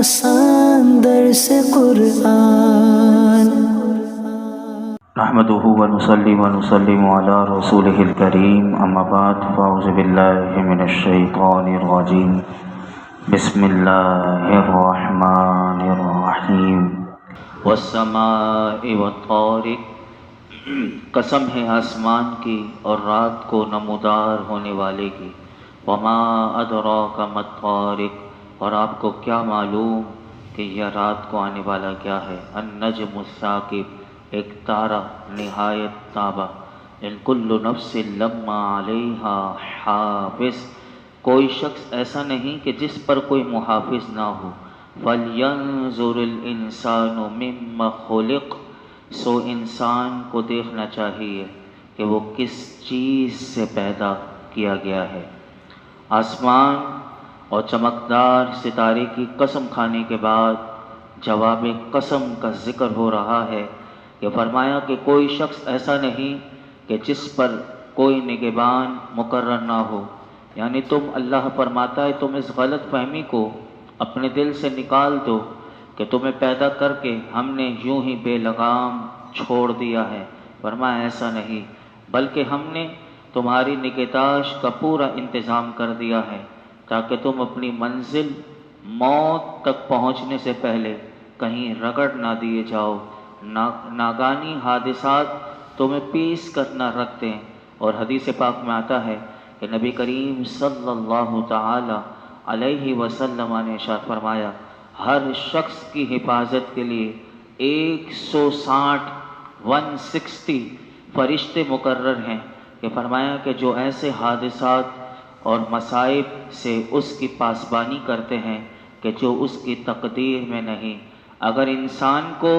آسان درس قرآن۔ نحمده ونصلي ونسلم على رسوله الكريم، اما بعد فاعوذ بالله من الشیطان الرجیم، بسم اللہ الرحمن الرحیم۔ والسماء والطارق، قسم ہے آسمان کی اور رات کو نمودار ہونے والے کی۔ وما ادراک ما الطارق، اور آپ کو کیا معلوم کہ یہ رات کو آنے والا کیا ہے۔ النجم الثاقب، ایک تارہ نہایت تابہ۔ ان کل نفس لما علیہا حافظ، کوئی شخص ایسا نہیں کہ جس پر کوئی محافظ نہ ہو۔ فَلْيَنْظُرِ الْإِنسَانُ مِمَّ خُلِقَ، سو انسان کو دیکھنا چاہیے کہ وہ کس چیز سے پیدا کیا گیا ہے۔ آسمان اور چمکدار ستارے کی قسم کھانے کے بعد جواب قسم کا ذکر ہو رہا ہے کہ فرمایا کہ کوئی شخص ایسا نہیں کہ جس پر کوئی نگہبان مقرر نہ ہو، یعنی تم، اللہ فرماتا ہے، تم اس غلط فہمی کو اپنے دل سے نکال دو کہ تمہیں پیدا کر کے ہم نے یوں ہی بے لگام چھوڑ دیا ہے۔ فرمایا ایسا نہیں، بلکہ ہم نے تمہاری نگہداشت کا پورا انتظام کر دیا ہے تاکہ تم اپنی منزل موت تک پہنچنے سے پہلے کہیں رگڑ نہ دیے جاؤ۔ ناگانی حادثات تمہیں پیس کر نہ رکھ دیں۔ اور حدیث پاک میں آتا ہے کہ نبی کریم صلی اللہ تعالی علیہ وسلم نے ارشاد فرمایا، ہر شخص کی حفاظت کے لیے 160 فرشتے مقرر ہیں، کہ فرمایا کہ جو ایسے حادثات اور مصائب سے اس کی پاسبانی کرتے ہیں کہ جو اس کی تقدیر میں نہیں۔ اگر انسان کو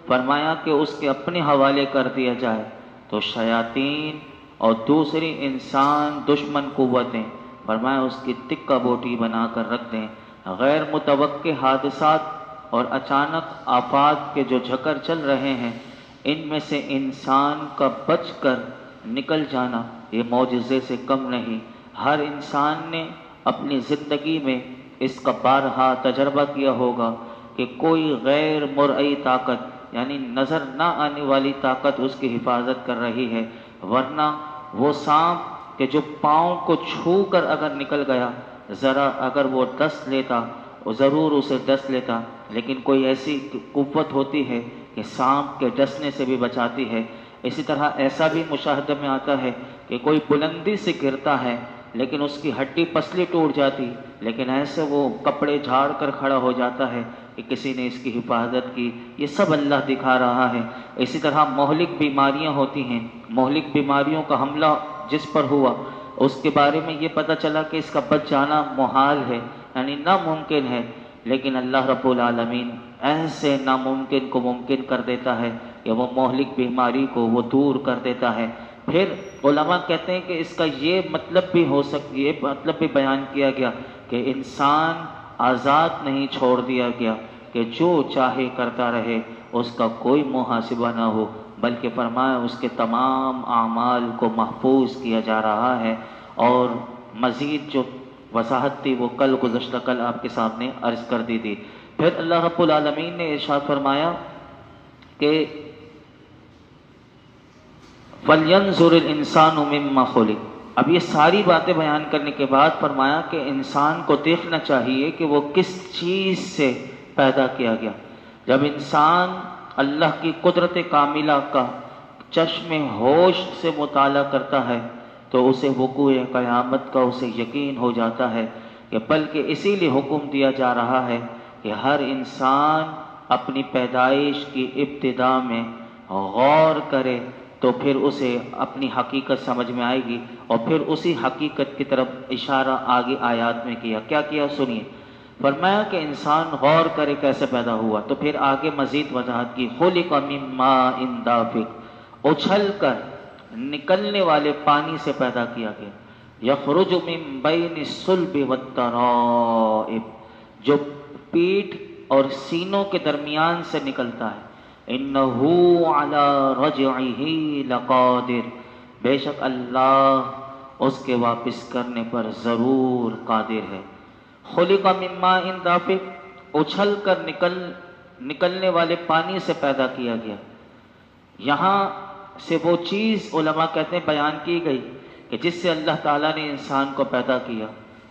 فرمایا کہ اس کے اپنے حوالے کر دیا جائے تو شیاطین اور دوسری انسان دشمن قوتیں فرمایا اس کی تکہ بوٹی بنا کر رکھ دیں۔ غیر متوقع حادثات اور اچانک آفات کے جو جھکر چل رہے ہیں، ان میں سے انسان کا بچ کر نکل جانا یہ معجزے سے کم نہیں۔ ہر انسان نے اپنی زندگی میں اس کا بارہا تجربہ کیا ہوگا کہ کوئی غیر مرئی طاقت، یعنی نظر نہ آنے والی طاقت اس کی حفاظت کر رہی ہے، ورنہ وہ سانپ کہ جو پاؤں کو چھو کر اگر نکل گیا، ذرا اگر وہ ڈس لیتا ضرور اسے ڈس لیتا، لیکن کوئی ایسی قوت ہوتی ہے کہ سانپ کے ڈسنے سے بھی بچاتی ہے۔ اسی طرح ایسا بھی مشاہدہ میں آتا ہے کہ کوئی بلندی سے گرتا ہے لیکن اس کی ہڈی پسلی ٹوٹ جاتی، لیکن ایسے وہ کپڑے جھاڑ کر کھڑا ہو جاتا ہے کہ کسی نے اس کی حفاظت کی۔ یہ سب اللہ دکھا رہا ہے۔ اسی طرح مہلک بیماریاں ہوتی ہیں، مہلک بیماریوں کا حملہ جس پر ہوا اس کے بارے میں یہ پتہ چلا کہ اس کا بچ جانا محال ہے، یعنی ناممکن ہے، لیکن اللہ رب العالمین ایسے ناممکن کو ممکن کر دیتا ہے کہ وہ مہلک بیماری کو وہ دور کر دیتا ہے۔ پھر علماء کہتے ہیں کہ اس کا یہ مطلب بھی ہو سکتی، یہ مطلب بھی بیان کیا گیا کہ انسان آزاد نہیں چھوڑ دیا گیا کہ جو چاہے کرتا رہے، اس کا کوئی محاسبہ نہ ہو، بلکہ فرمایا اس کے تمام اعمال کو محفوظ کیا جا رہا ہے۔ اور مزید جو وضاحت تھی وہ گزشتہ کل آپ کے سامنے عرض کر دی تھی۔ پھر اللہ رب العالمین نے ارشاد فرمایا کہ فَلْيَنْظُرِ الْإِنسَانُ مِمَّ خُلِقَ، اب یہ ساری باتیں بیان کرنے کے بعد فرمایا کہ انسان کو دیکھنا چاہیے کہ وہ کس چیز سے پیدا کیا گیا۔ جب انسان اللہ کی قدرت کاملہ کا چشم ہوش سے مطالعہ کرتا ہے تو اسے وقوع قیامت کا اسے یقین ہو جاتا ہے، کہ بلکہ اسی لیے حکم دیا جا رہا ہے کہ ہر انسان اپنی پیدائش کی ابتدا میں غور کرے تو پھر اسے اپنی حقیقت سمجھ میں آئے گی، اور پھر اسی حقیقت کی طرف اشارہ آگے آیات میں کیا۔ کیا کیا سنیے، فرمایا کہ انسان غور کرے کیسے پیدا ہوا، تو پھر آگے مزید وضاحت کی۔ خلق من ماء دافق، اچھل کر نکلنے والے پانی سے پیدا کیا گیا۔ یخرج من بین الصلب والترائب، جو پیٹھ اور سینوں کے درمیان سے نکلتا ہے۔ انہ علی رجعہ لقادر، بے شک اللہ اس کے واپس کرنے پر ضرور قادر ہے۔ خلق من ماء دافق، اچھل کر نکلنے والے پانی سے پیدا کیا گیا۔ یہاں سے وہ چیز علماء کہتے ہیں بیان کی گئی کہ جس سے اللہ تعالیٰ نے انسان کو پیدا کیا،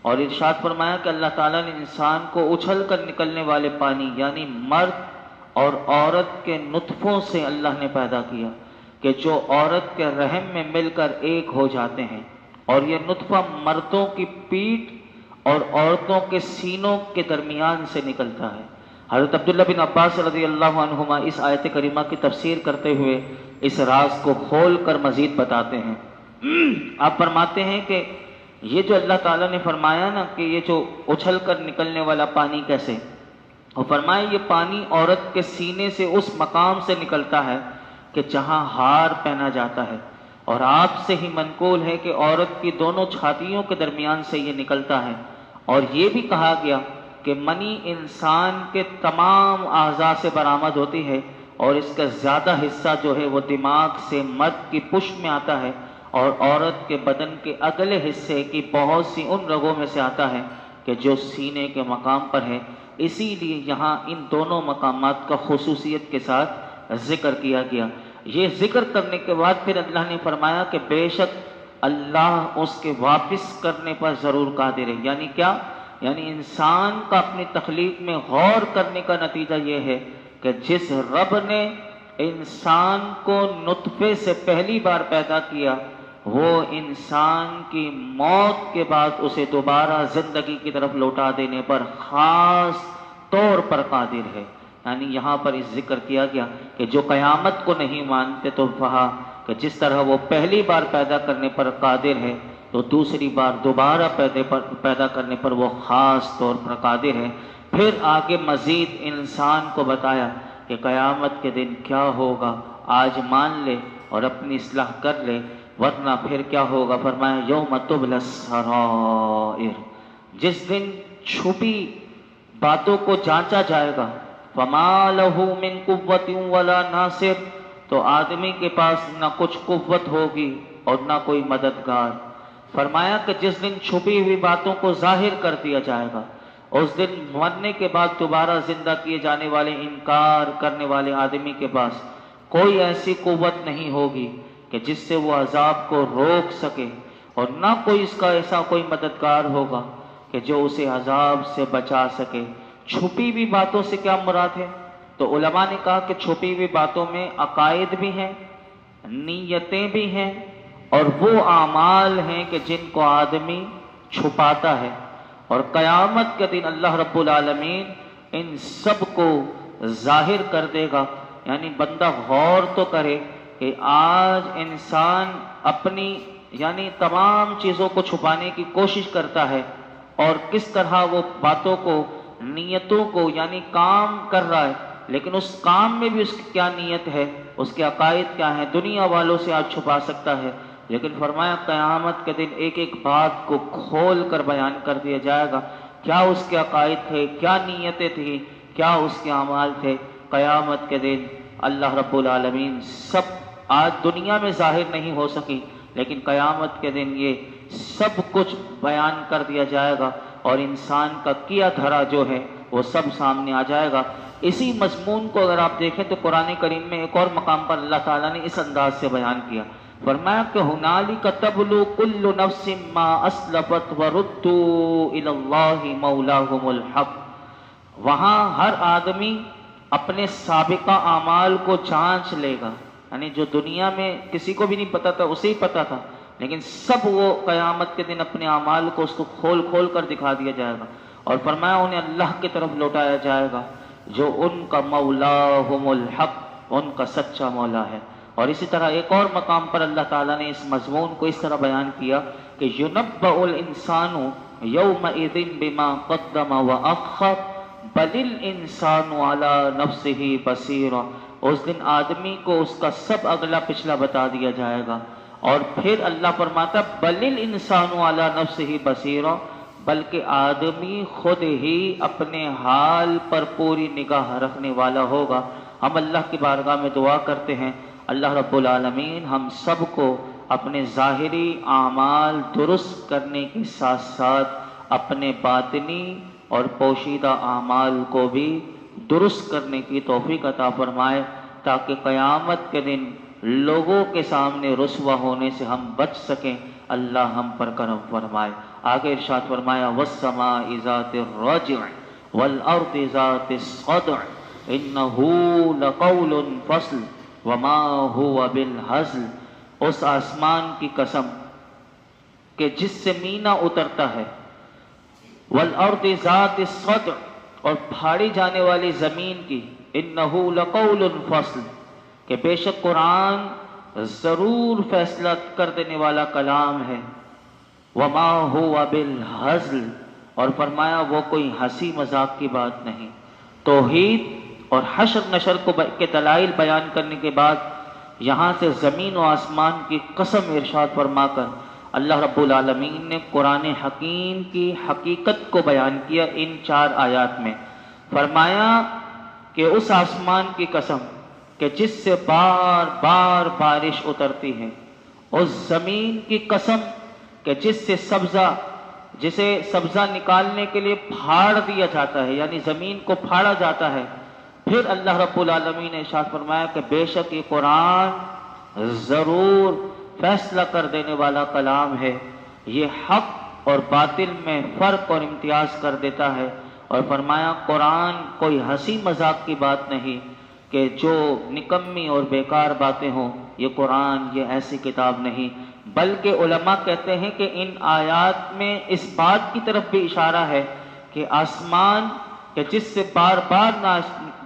اور ارشاد فرمایا کہ اللہ تعالیٰ نے انسان کو اچھل کر نکلنے والے پانی یعنی مرد اور عورت کے نطفوں سے اللہ نے پیدا کیا، کہ جو عورت کے رحم میں مل کر ایک ہو جاتے ہیں، اور یہ نطفہ مردوں کی پیٹھ اور عورتوں کے سینوں کے درمیان سے نکلتا ہے۔ حضرت عبداللہ بن عباس رضی اللہ عنہما اس آیت کریمہ کی تفسیر کرتے ہوئے اس راز کو کھول کر مزید بتاتے ہیں۔ آپ فرماتے ہیں کہ یہ جو اللہ تعالیٰ نے فرمایا نا کہ یہ جو اچھل کر نکلنے والا پانی کیسے، وہ فرمایا یہ پانی عورت کے سینے سے اس مقام سے نکلتا ہے کہ جہاں ہار پہنا جاتا ہے، اور آپ سے ہی منقول ہے کہ عورت کی دونوں چھاتیوں کے درمیان سے یہ نکلتا ہے۔ اور یہ بھی کہا گیا کہ منی انسان کے تمام اعضاء سے برآمد ہوتی ہے، اور اس کا زیادہ حصہ جو ہے وہ دماغ سے مرد کی پشت میں آتا ہے، اور عورت کے بدن کے اگلے حصے کی بہت سی ان رگوں میں سے آتا ہے کہ جو سینے کے مقام پر ہے۔ اسی لیے یہاں ان دونوں مقامات کا خصوصیت کے ساتھ ذکر کیا گیا۔ یہ ذکر کرنے کے بعد پھر اللہ نے فرمایا کہ بے شک اللہ اس کے واپس کرنے پر ضرور قادر ہے۔ یعنی کیا؟ یعنی انسان کا اپنی تخلیق میں غور کرنے کا نتیجہ یہ ہے کہ جس رب نے انسان کو نطفے سے پہلی بار پیدا کیا، وہ انسان کی موت کے بعد اسے دوبارہ زندگی کی طرف لوٹا دینے پر خاص طور پر قادر ہے۔ یعنی یہاں پر اس ذکر کیا گیا کہ جو قیامت کو نہیں مانتے تو کہا کہ جس طرح وہ پہلی بار پیدا کرنے پر قادر ہے تو دوسری بار دوبارہ پیدا کرنے پر وہ خاص طور پر قادر ہے۔ پھر آگے مزید انسان کو بتایا کہ قیامت کے دن کیا ہوگا، آج مان لے اور اپنی اصلاح کر لے، ورنہ پھر کیا ہوگا۔ فرمایا یوم تبلی السرائر، جس دن چھپی باتوں کو جانچا جائے گا۔ فما لہ من قوت ولا ناصر، تو آدمی کے پاس نہ کچھ قوت ہوگی اور نہ کوئی مددگار۔ فرمایا کہ جس دن چھپی ہوئی باتوں کو ظاہر کر دیا جائے گا، اس دن مرنے کے بعد دوبارہ زندہ کیے جانے والے انکار کرنے والے آدمی کے پاس کوئی ایسی قوت نہیں ہوگی کہ جس سے وہ عذاب کو روک سکے، اور نہ کوئی اس کا ایسا کوئی مددگار ہوگا کہ جو اسے عذاب سے بچا سکے۔ چھپی ہوئی باتوں سے کیا مراد ہے؟ تو علماء نے کہا کہ چھپی ہوئی باتوں میں عقائد بھی ہیں، نیتیں بھی ہیں، اور وہ اعمال ہیں کہ جن کو آدمی چھپاتا ہے، اور قیامت کے دن اللہ رب العالمین ان سب کو ظاہر کر دے گا۔ یعنی بندہ غور تو کرے کہ آج انسان اپنی یعنی تمام چیزوں کو چھپانے کی کوشش کرتا ہے، اور کس طرح وہ باتوں کو، نیتوں کو یعنی کام کر رہا ہے، لیکن اس کام میں بھی اس کی کیا نیت ہے، اس کے عقائد کیا ہیں، دنیا والوں سے آج چھپا سکتا ہے۔ لیکن فرمایا قیامت کے دن ایک ایک بات کو کھول کر بیان کر دیا جائے گا، کیا اس کے عقائد تھے، کیا نیتیں تھیں، کیا اس کے اعمال تھے۔ قیامت کے دن اللہ رب العالمین سب آج دنیا میں ظاہر نہیں ہو سکی، لیکن قیامت کے دن یہ سب کچھ بیان کر دیا جائے گا، اور انسان کا کیا دھرا جو ہے وہ سب سامنے آ جائے گا۔ اسی مضمون کو اگر آپ دیکھیں تو قرآن کریم میں ایک اور مقام پر اللہ تعالیٰ نے اس انداز سے بیان کیا، فرمایا کہ ہنالک تبلو کل نفس ما اسلفت وردوا الی اللہ مولاہم الحق، وہاں ہر آدمی اپنے سابقہ اعمال کو جانچ لے گا۔ یعنی جو دنیا میں کسی کو بھی نہیں پتا تھا اسے ہی پتا تھا، لیکن سب وہ قیامت کے دن اپنے اعمال کو اس کو کھول کھول کر دکھا دیا جائے گا، اور فرمایا انہیں اللہ کی طرف لوٹایا جائے گا جو ان کا مولاہم الحق، ان کا سچا مولا ہے۔ اور اسی طرح ایک اور مقام پر اللہ تعالیٰ نے اس مضمون کو اس طرح بیان کیا کہ یُنَبَّأُ الْإِنسَانُ يَوْمَئِذٍ بِمَا قَدَّمَ وَأَخَّرَ بَلِ الْإِنسَانُ عَلَى نَفْسِهِ بَصِيرٌ، اس دن آدمی کو اس کا سب اگلا پچھلا بتا دیا جائے گا۔ اور پھر اللہ فرماتا بَلِ الْإِنسَانُ عَلَى نَفْسِهِ بَصِيرٌ، بلکہ آدمی خود ہی اپنے حال پر پوری نگاہ رکھنے والا ہوگا۔ ہم اللہ کی بارگاہ میں دعا کرتے ہیں اللہ رب العالمین ہم سب کو اپنے ظاہری اعمال درست کرنے کے ساتھ ساتھ اپنے باطنی اور پوشیدہ اعمال کو بھی درست کرنے کی توفیق عطا فرمائے، تاکہ قیامت کے دن لوگوں کے سامنے رسوا ہونے سے ہم بچ سکیں۔ اللہ ہم پر کرم فرمائے۔ آگے ارشاد فرمایا وَالسَّمَاءِ ذَاتِ الرَّجْعِ وَالْأَرْضِ ذَاتِ الصَّدْعِ إِنَّهُ لَقَوْلٌ فَصْلٌ وَمَا هُوَ بِالْهَزْلِ، اس آسمان کی قسم کہ جس سے مینا اترتا ہے، وَالْأَرْضِ ذَاتِ الصَّدْعِ، اور پھاڑی جانے والی زمین کی، إِنَّهُ لَقَوْلٌ فَصْلٌ، کہ بے شک قرآن ضرور فیصلہ کر دینے والا کلام ہے، وَمَا هُوَ بِالْهَزْلِ، اور فرمایا وہ کوئی ہنسی مذاق کی بات نہیں۔ توحید اور حشر نشر کے دلائل بیان کرنے کے بعد یہاں سے زمین و آسمان کی قسم ارشاد فرما کر اللہ رب العالمین نے قرآن حکیم کی حقیقت کو بیان کیا ان 4 آیات میں۔ فرمایا کہ اس آسمان کی قسم کہ جس سے بار بار بارش اترتی ہے، اس زمین کی قسم کہ جسے سبزہ نکالنے کے لیے پھاڑ دیا جاتا ہے، یعنی زمین کو پھاڑا جاتا ہے۔ پھر اللہ رب العالمین نے ارشاد فرمایا کہ بے شک یہ قرآن ضرور فیصلہ کر دینے والا کلام ہے، یہ حق اور باطل میں فرق اور امتیاز کر دیتا ہے۔ اور فرمایا قرآن کوئی ہنسی مذاق کی بات نہیں کہ جو نکمی اور بیکار باتیں ہوں، یہ قرآن یہ ایسی کتاب نہیں، بلکہ علماء کہتے ہیں کہ ان آیات میں اس بات کی طرف بھی اشارہ ہے کہ آسمان کہ جس سے بار بار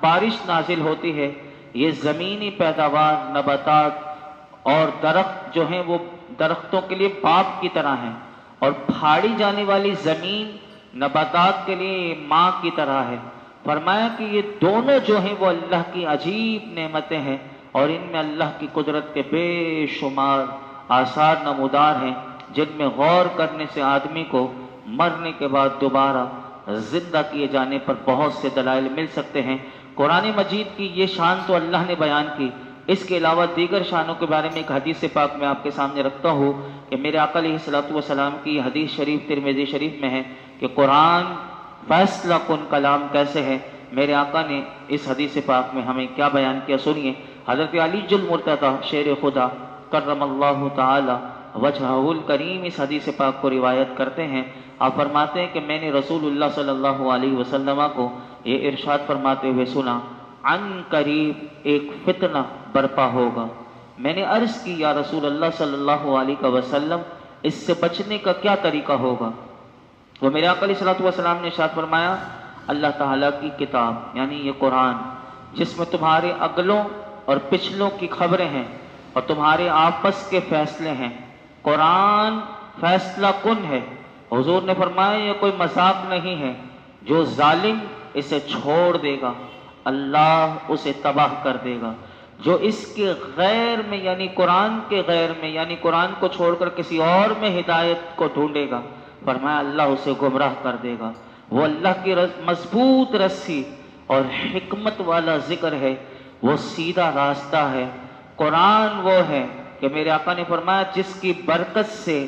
بارش نازل ہوتی ہے، یہ زمینی پیداوار، نباتات اور درخت جو ہیں وہ درختوں کے لیے باپ کی طرح ہیں، اور پھاڑی جانے والی زمین نباتات کے لیے ماں کی طرح ہے۔ فرمایا کہ یہ دونوں جو ہیں وہ اللہ کی عجیب نعمتیں ہیں، اور ان میں اللہ کی قدرت کے بے شمار آثار نمودار ہیں، جن میں غور کرنے سے آدمی کو مرنے کے بعد دوبارہ زندہ کیے جانے پر بہت سے دلائل مل سکتے ہیں۔ قرآن مجید کی یہ شان تو اللہ نے بیان کی، اس کے علاوہ دیگر شانوں کے بارے میں ایک حدیث پاک میں آپ کے سامنے رکھتا ہوں کہ میرے آقا علیہ الصلوۃ والسلام کی یہ حدیث شریف ترمذی شریف میں ہے کہ قرآن فیصلہ کن کلام کیسے ہے۔ میرے آقا نے اس حدیث پاک میں ہمیں کیا بیان کیا، سنیے۔ حضرت علی المرتضیٰ شیر خدا کرم اللہ تعالی وجہہ الکریم اس حدیث پاک کو روایت کرتے ہیں۔ آپ فرماتے ہیں کہ میں نے رسول اللہ صلی اللہ علیہ وسلم کو یہ ارشاد فرماتے ہوئے سنا، عن قریب ایک فتنہ برپا ہوگا۔ میں نے عرض کی یا رسول اللہ صلی اللہ علیہ وسلم اس سے بچنے کا کیا طریقہ ہوگا؟ وہ میرے آقا علیہ الصلوۃ والسلام نے ارشاد فرمایا اللہ تعالیٰ کی کتاب یعنی یہ قرآن، جس میں تمہارے اگلوں اور پچھلوں کی خبریں ہیں اور تمہارے آپس کے فیصلے ہیں۔ قرآن فیصلہ کن ہے۔ حضور نے فرمایا یہ کوئی مذاق نہیں ہے، جو ظالم اسے چھوڑ دے گا اللہ اسے تباہ کر دے گا، جو اس کے غیر میں یعنی قرآن کے غیر میں یعنی قرآن کو چھوڑ کر کسی اور میں ہدایت کو ڈھونڈے گا، فرمایا اللہ اسے گمراہ کر دے گا۔ وہ اللہ کی مضبوط رسی اور حکمت والا ذکر ہے، وہ سیدھا راستہ ہے۔ قرآن وہ ہے کہ میرے آقا نے فرمایا جس کی برکت سے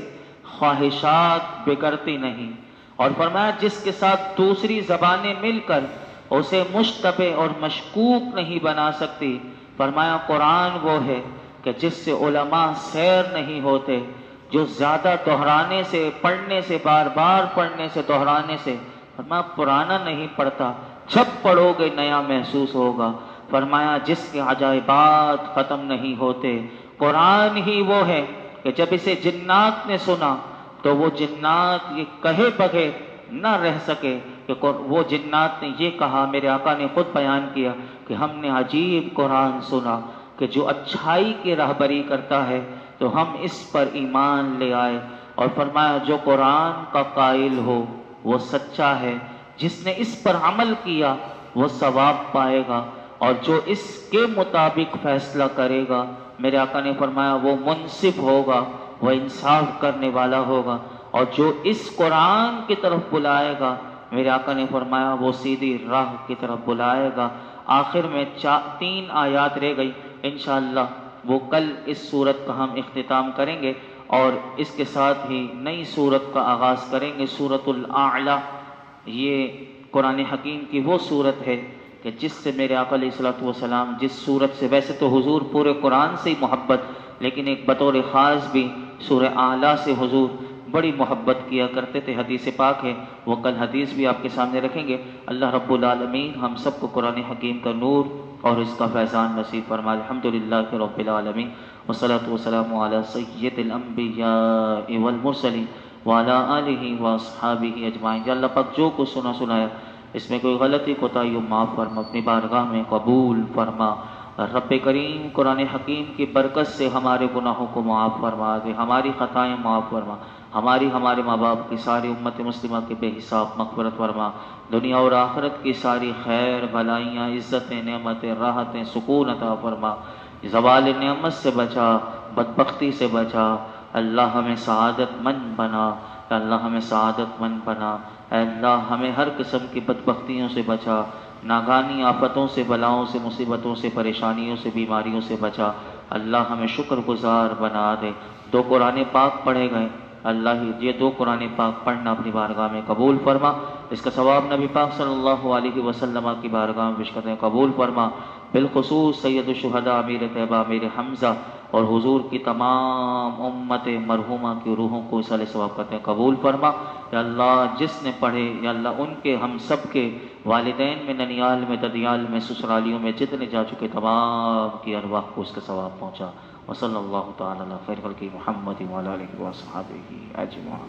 خواہشات بگڑتی نہیں، اور فرمایا جس کے ساتھ دوسری زبانیں مل کر اسے مشتبہ اور مشکوک نہیں بنا سکتی۔ فرمایا قرآن وہ ہے کہ جس سے علماء سیر نہیں ہوتے، جو زیادہ دہرانے سے پڑھنے سے بار بار پڑھنے سے دہرانے سے فرمایا پرانا نہیں پڑتا، جب پڑھو گے نیا محسوس ہوگا۔ فرمایا جس کے عجائبات ختم نہیں ہوتے۔ قرآن ہی وہ ہے کہ جب اسے جنات نے سنا تو وہ جنات یہ کہے بغیر نہ رہ سکے کہ وہ جنات نے یہ کہا، میرے آقا نے خود بیان کیا کہ ہم نے عجیب قرآن سنا کہ جو اچھائی کی راہبری کرتا ہے تو ہم اس پر ایمان لے آئے۔ اور فرمایا جو قرآن کا قائل ہو وہ سچا ہے، جس نے اس پر عمل کیا وہ ثواب پائے گا، اور جو اس کے مطابق فیصلہ کرے گا میرے آقا نے فرمایا وہ منصف ہوگا، وہ انصاف کرنے والا ہوگا، اور جو اس قرآن کی طرف بلائے گا میرے آقا نے فرمایا وہ سیدھی راہ کی طرف بلائے گا۔ آخر میں 3 آیات رہ گئی، انشاءاللہ وہ کل اس سورت کا ہم اختتام کریں گے، اور اس کے ساتھ ہی نئی سورت کا آغاز کریں گے، سورۃ الاعلی۔ یہ قرآن حکیم کی وہ صورت ہے کہ جس سے میرے آقا علیہ الصلوۃ والسلام جس صورت سے، ویسے تو حضور پورے قرآن سے ہی محبت، لیکن ایک بطور خاص بھی سورہ اعلیٰ سے حضور بڑی محبت کیا کرتے تھے، حدیث پاک ہے، وہ کل حدیث بھی آپ کے سامنے رکھیں گے۔ اللہ رب العالمین ہم سب کو قرآن حکیم کا نور اور اس کا فیضان نصیب فرمائے۔ الحمدللہ رب العالمین والصلاة والسلام علی سید الانبیاء والمرسلین وعلی آلہ واصحابہ اجمعین۔ یا اللہ پاک جو کچھ سنا سنایا اس میں کوئی غلطی کوتاہی ہو معاف فرما، اپنی بارگاہ میں قبول فرما۔ رب کریم قرآن حکیم کی برکت سے ہمارے گناہوں کو معاف فرما دے، ہماری خطائیں معاف فرما، ہمارے ماں باپ کی ساری امت مسلمہ کے بے حساب مغفرت فرما، دنیا اور آخرت کی ساری خیر بھلائیاں عزتیں نعمتیں راحتیں سکون عطا فرما، زوال نعمت سے بچا، بدبختی سے بچا، اللہ ہمیں سعادت مند بنا، اللہ ہمیں سعادت مند بنا، اے اللہ ہمیں ہر قسم کی بدبختیوں سے بچا، ناگہانی آفتوں سے بلاؤں سے مصیبتوں سے پریشانیوں سے بیماریوں سے بچا، اللہ ہمیں شکر گزار بنا دے۔ 2 قرآن پاک پڑھے گئے، اللہ ہی یہ 2 قرآن پاک پڑھنا اپنی بارگاہ میں قبول فرما، اس کا ثواب نبی پاک صلی اللہ علیہ وسلم کی بارگاہ میں پیش کرتے ہیں قبول فرما، بالخصوص سید الشہداء امیر طیبہ امیر حمزہ اور حضور کی تمام امت مرحومہ کی روحوں کو صالح ثواب کرتے ہیں قبول فرما۔ یا اللہ جس نے پڑھے یا اللہ ان کے ہم سب کے والدین میں ننیال میں ددیال میں سسرالیوں میں جتنے جا چکے تمام کی ارواح کو اس کا ثواب پہنچا۔ وصلی اللہ تعالی علی خیر خلقہ محمد وعلی آلہ وصحبہ اجمعین۔